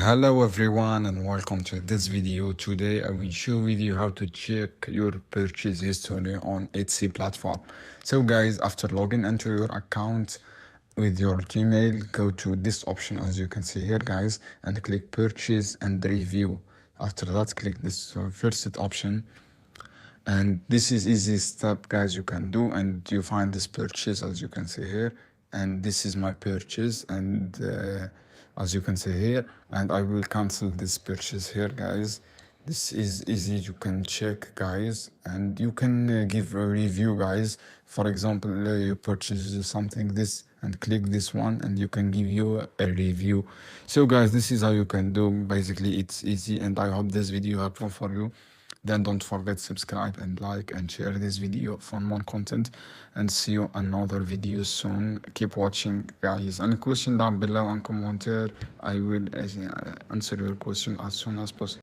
Hello everyone and welcome to this video. Today I will show with you how to check your purchase history on Etsy platform. So guys, after logging into your account with your Gmail, go to this option as you can see here guys and click purchase and review. After that, click this first option, and this is easy step guys you can do, and you find this purchase as you can see here, and this is my purchase, and as you can see here, and I will cancel this purchase here guys. This is easy, you can check guys, and you can give a review guys. For example, you purchase something this and click this one and you can give you a review. So guys, this is how you can do. Basically it's easy, and I hope this video helpful for you. Then don't forget subscribe and like and share this video for more content, and see you another video soon. Keep watching guys. Any question down below and comment. I will answer your question as soon as possible.